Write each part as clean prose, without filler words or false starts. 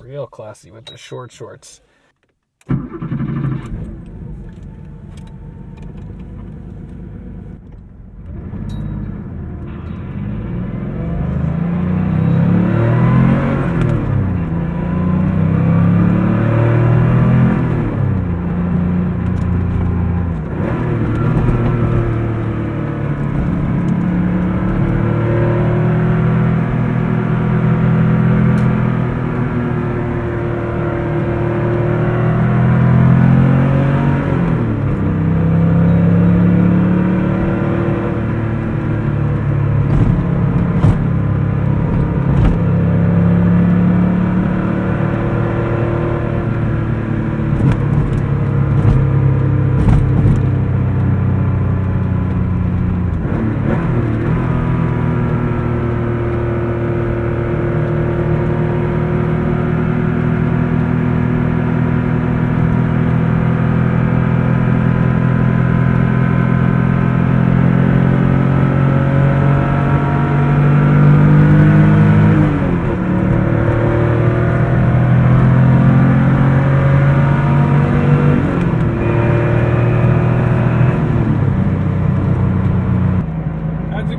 Real classy with the short shorts.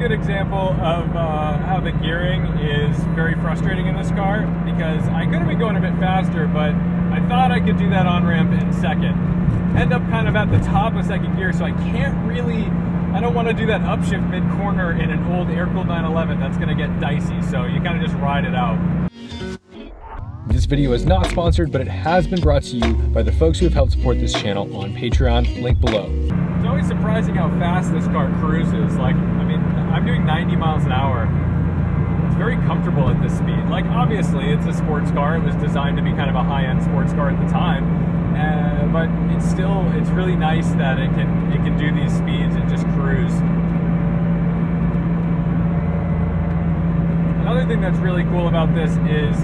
Example of how the gearing is very frustrating in this car, because I could have been going a bit faster, but I thought I could do that on ramp in second. End up kind of at the top of second gear, so I don't want to do that upshift mid-corner in an old Aircooled 911. That's going to get dicey, so you kind of just ride it out. This video is not sponsored, but it has been brought to you by the folks who have helped support this channel on Patreon, link below. It's always surprising how fast this car cruises. Like, I mean, I'm doing 90 miles an hour. It's very comfortable at this speed. Like, obviously, it's a sports car. It was designed to be kind of a high-end sports car at the time. But it's really nice that it can do these speeds and just cruise. Another thing that's really cool about this is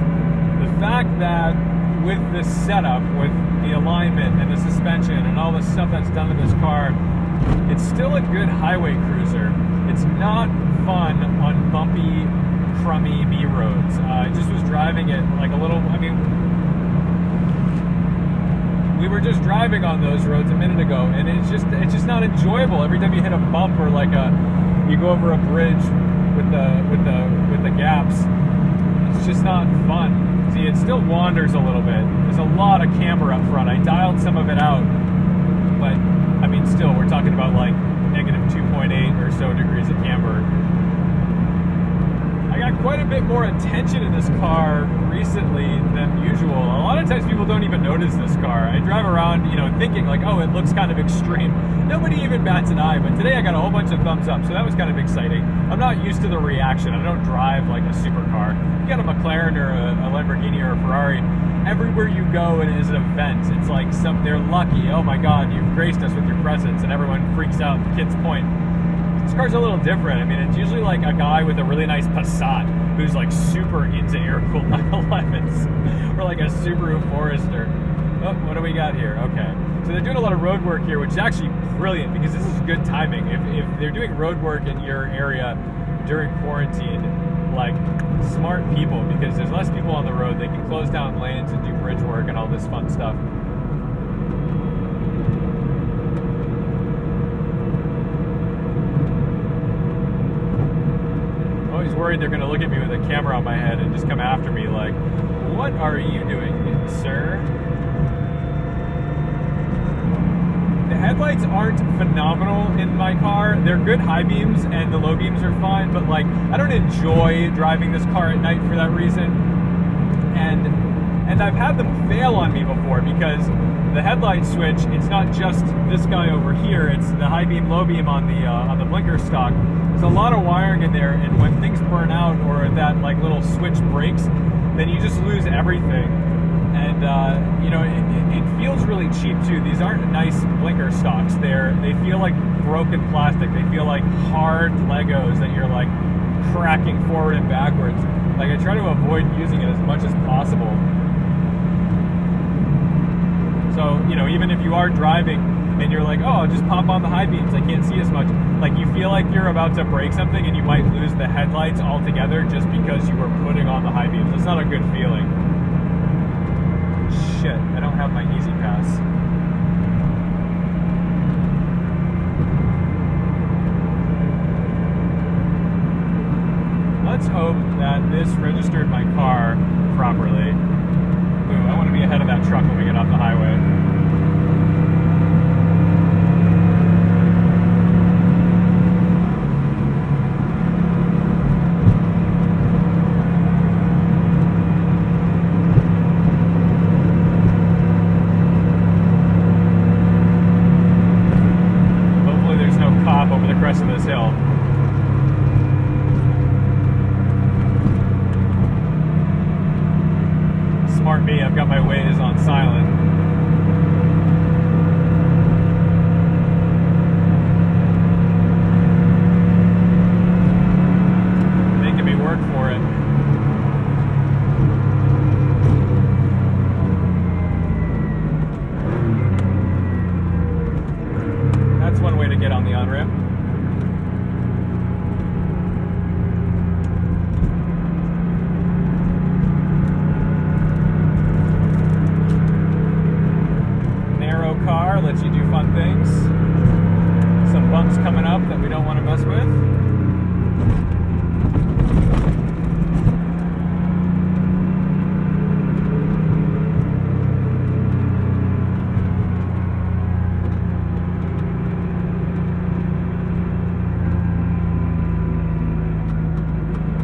the fact that with this setup, with the alignment and the suspension and all the stuff that's done to this car, it's still a good highway cruiser. It's not fun on bumpy, crummy B roads. I just was driving it like a little, I mean, we were just driving on those roads a minute ago, and it's just not enjoyable. Every time you hit a bump or like you go over a bridge with the gaps, it's just not fun. See, it still wanders a little bit. There's a lot of camber up front. I dialed some of it out, but I mean, still, we're talking about like negative 2.8 or so degrees of camber. I got quite a bit more attention in this car recently than usual. A lot of times people don't even notice this car. I drive around, you know, thinking like, oh, it looks kind of extreme. Nobody even bats an eye, but today I got a whole bunch of thumbs up, so that was kind of exciting. I'm not used to the reaction. I don't drive like a supercar. You got a McLaren or a Lamborghini or a Ferrari, everywhere you go it is an event. It's like they're lucky. Oh my God, you've graced us with your presence, and everyone freaks out. The kids point. This car's a little different. I mean, it's usually like a guy with a really nice Passat who's like super into Aircooled 911s or like a Subaru Forester. Oh, what do we got here? Okay. So they're doing a lot of road work here, which is actually brilliant because this is good timing. If they're doing road work in your area during quarantine, like, smart people, because there's less people on the road, they can close down lanes and do bridge work and all this fun stuff. I'm always worried they're going to look at me with a camera on my head and just come after me like, what are you doing, sir? The headlights aren't phenomenal in my car. They're good high beams and the low beams are fine, but like, I don't enjoy driving this car at night for that reason. And I've had them fail on me before because the headlight switch, it's not just this guy over here, it's the high beam, low beam on the blinker stock. There's a lot of wiring in there, and when things burn out or that like little switch breaks, then you just lose everything. And you know, it feels really cheap too. These aren't nice blinker stocks. They feel like broken plastic. They feel like hard Legos that you're like cracking forward and backwards. Like, I try to avoid using it as much as possible. So, you know, even if you are driving and you're like, oh, I'll just pop on the high beams, I can't see as much. Like, you feel like you're about to break something and you might lose the headlights altogether just because you were putting on the high beams. It's not a good feeling. shit, I don't have my Easy Pass. Let's hope that this registered my car properly. Ooh, I want to be ahead of that truck when we get off the highway. Hopefully there's no cop over the crest of this hill. Smart me, I've got my Waze on silent. Making me work for it. That's one way to get on the on-ramp. Lets you do fun things. Some bumps coming up that we don't want to mess with.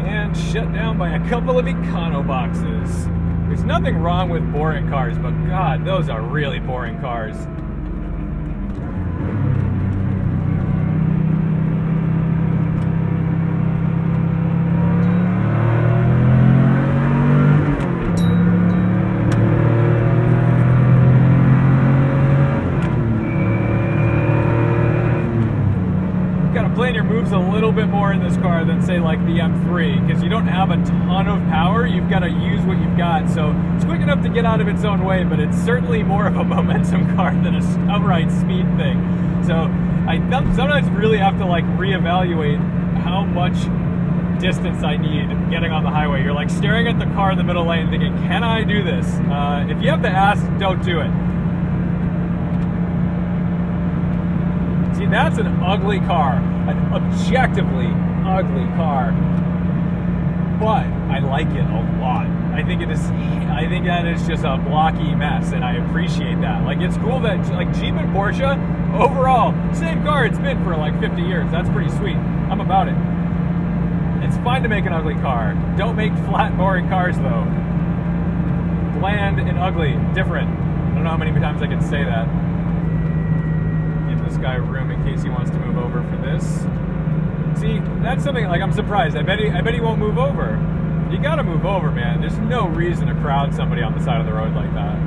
And shut down by a couple of econo boxes. There's nothing wrong with boring cars, but God, those are really boring cars. Plan your moves a little bit more in this car than say like the M3, because you don't have a ton of power. You've got to use what you've got, so it's quick enough to get out of its own way, but it's certainly more of a momentum car than a outright speed thing. So I sometimes really have to like reevaluate how much distance I need getting on the highway. You're like staring at the car in the middle lane thinking, can I do this? If you have to ask, don't do it. See, that's an ugly car, an objectively ugly car, but I like it a lot. I think that is just a blocky mess, and I appreciate that. Like, it's cool that like Jeep and Porsche, overall, same car it's been for like 50 years. That's pretty sweet. I'm about it. It's fine to make an ugly car. Don't make flat, boring cars though. Bland and ugly, different. I don't know how many times I can say that. This guy room in case he wants to move over for this. See, that's something like I'm surprised. I bet he won't move over. You gotta move over, man. There's no reason to crowd somebody on the side of the road like that.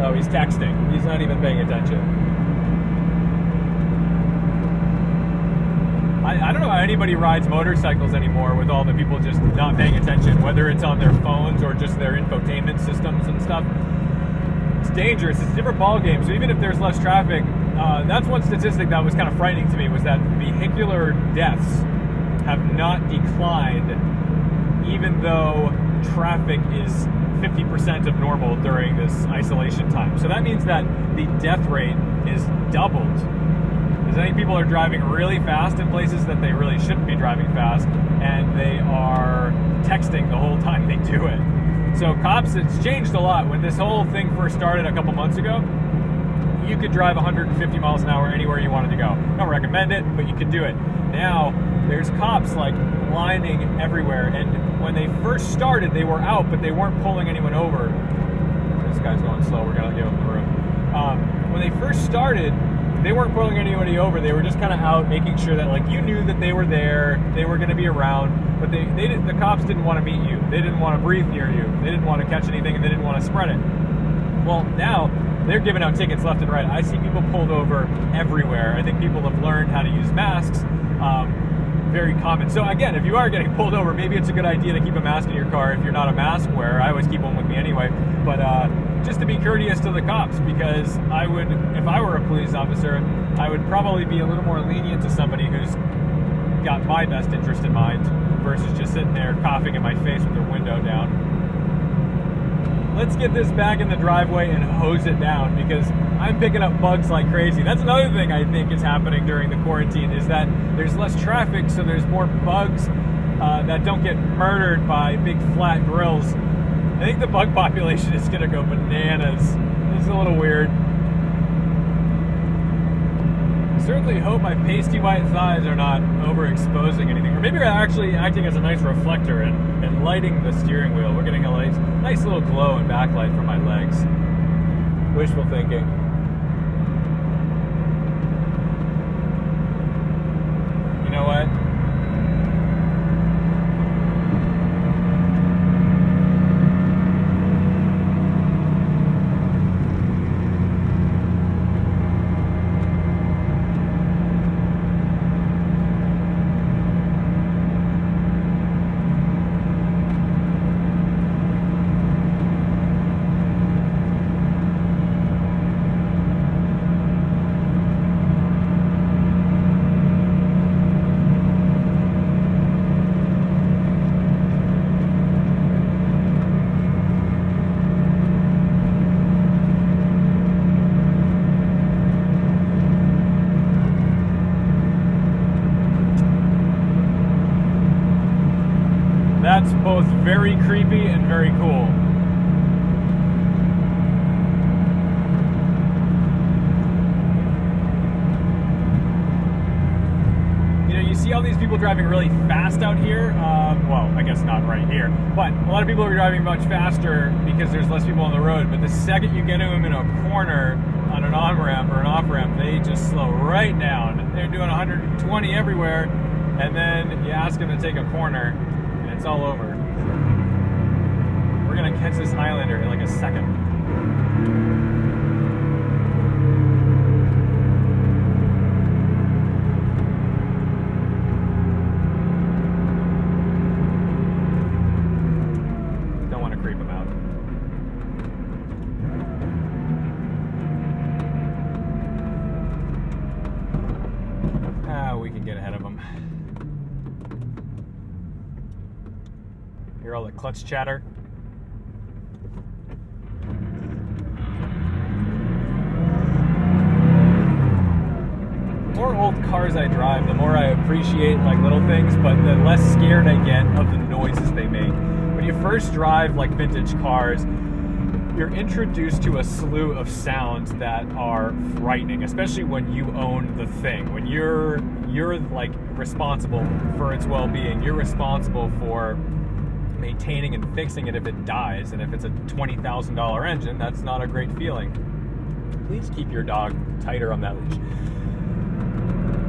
Oh, he's texting. He's not even paying attention. I don't know how anybody rides motorcycles anymore with all the people just not paying attention, whether it's on their phones or just their infotainment systems and stuff. It's dangerous. It's a different ballgame. So even if there's less traffic, that's one statistic that was kind of frightening to me, was that vehicular deaths have not declined even though traffic is 50% of normal during this isolation time. So that means that the death rate is doubled. Because I think people are driving really fast in places that they really shouldn't be driving fast, and they are texting the whole time they do it. So cops, it's changed a lot. When this whole thing first started a couple months ago, you could drive 150 miles an hour anywhere you wanted to go. Don't recommend it, but you could do it. Now, there's cops like lining everywhere, and when they first started, they were out, but they weren't pulling anyone over. This guy's going slow, we're gonna give him the room. When they first started, they weren't pulling anybody over. They were just kind of out making sure that like you knew that they were there, they were going to be around, but the cops didn't want to meet you. They didn't want to breathe near you. They didn't want to catch anything, and they didn't want to spread it. Well, now they're giving out tickets left and right. I see people pulled over everywhere. I think people have learned how to use masks. Very common. So again, if you are getting pulled over, maybe it's a good idea to keep a mask in your car if you're not a mask wearer. I always keep one with me anyway. But just to be courteous to the cops, because I would, if I were a police officer, I would probably be a little more lenient to somebody who's got my best interest in mind versus just sitting there coughing in my face with their window down. Let's get this back in the driveway and hose it down, because I'm picking up bugs like crazy. That's another thing I think is happening during the quarantine, is that there's less traffic, so there's more bugs that don't get murdered by big flat grills. I think the bug population is going to go bananas. It's a little weird. I certainly hope my pasty white thighs are not overexposing anything. Or maybe they're actually acting as a nice reflector and lighting the steering wheel. We're getting a nice little glow and backlight from my legs. Wishful thinking. You know what? That's both very creepy and very cool. You know, you see all these people driving really fast out here. Well, I guess not right here, but a lot of people are driving much faster because there's less people on the road. But the second you get them in a corner on an on-ramp or an off-ramp, they just slow right down. They're doing 120 everywhere, and then you ask them to take a corner, it's all over. We're gonna catch this Highlander in like a second. Don't want to creep him out. We can get ahead of him. Hear all the clutch chatter? The more old cars I drive, the more I appreciate like little things, but the less scared I get of the noises they make. When you first drive like vintage cars, you're introduced to a slew of sounds that are frightening, especially when you own the thing. When you're like responsible for its well-being, you're responsible for maintaining and fixing it if it dies. And if it's a $20,000 engine, that's not a great feeling. Please keep your dog tighter on that leash.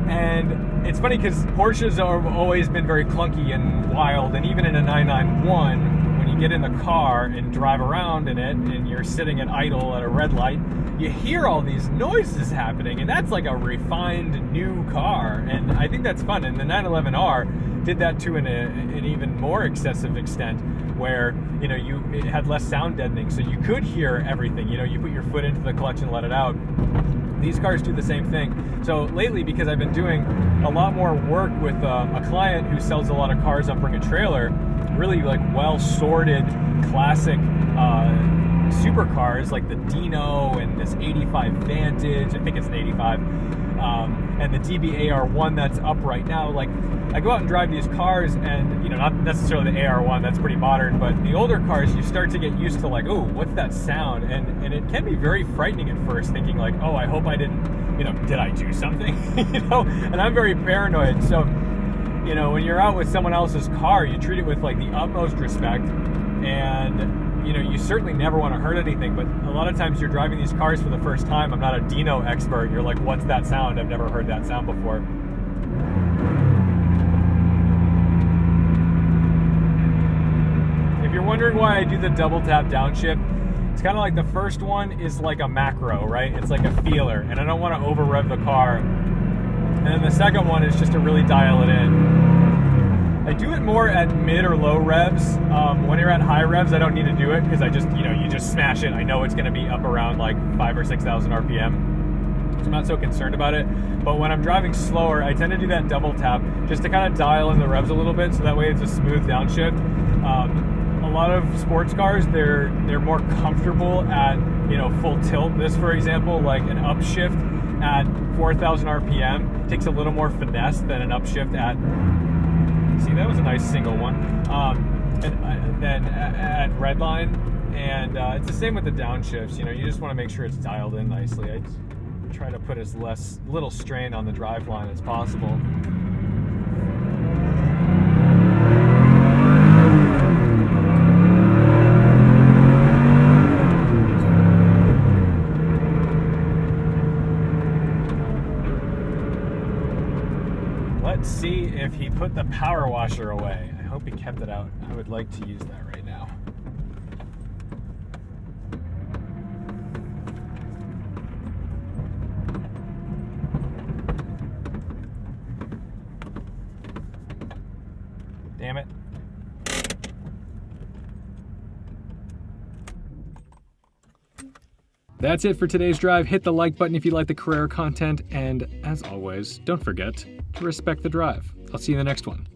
And it's funny because Porsches have always been very clunky and wild, and even in a 991, when you get in the car and drive around in it and you're sitting at idle at a red light, you hear all these noises happening, and that's like a refined new car, and I think that's fun. And the 911R did that to an even more excessive extent, where it had less sound deadening, so you could hear everything. You put your foot into the clutch and let it out. These cars do the same thing. So lately, because I've been doing a lot more work with a client who sells a lot of cars on Bring a Trailer, really like well-sorted classic supercars like the Dino and this 85 Vantage, I think it's an 85, and the DB AR1 that's up right now. Like, I go out and drive these cars, and not necessarily the AR1, that's pretty modern, but the older cars, you start to get used to like, oh, what's that sound? And it can be very frightening at first, thinking like, oh, I hope I didn't, did I do something? And I'm very paranoid. So, when you're out with someone else's car, you treat it with like the utmost respect, and you certainly never want to hurt anything. But a lot of times you're driving these cars for the first time. I'm not a Dino expert. You're like, what's that sound? I've never heard that sound before. If you're wondering why I do the double tap downshift, it's kind of like the first one is like a macro, right? It's like a feeler, and I don't want to over rev the car. And then the second one is just to really dial it in. I do it more at mid or low revs. When you're at high revs, I don't need to do it because I just, you just smash it. I know it's going to be up around like 5,000 or 6,000 RPM. so I'm not so concerned about it. But when I'm driving slower, I tend to do that double tap just to kind of dial in the revs a little bit, so that way it's a smooth downshift. A lot of sports cars, they're more comfortable at, you know, full tilt. This, for example, like an upshift at 4,000 RPM takes a little more finesse than an upshift at, see, that was a nice single one, and then at redline. And it's the same with the downshifts. You know, you just want to make sure it's dialed in nicely. I try to put as little strain on the drive line as possible. Let's see if he put the power washer away. I hope he kept it out. I would like to use that right now. Damn it. That's it for today's drive. Hit the like button if you like the Carrera content, and as always, don't forget to respect the drive. I'll see you in the next one.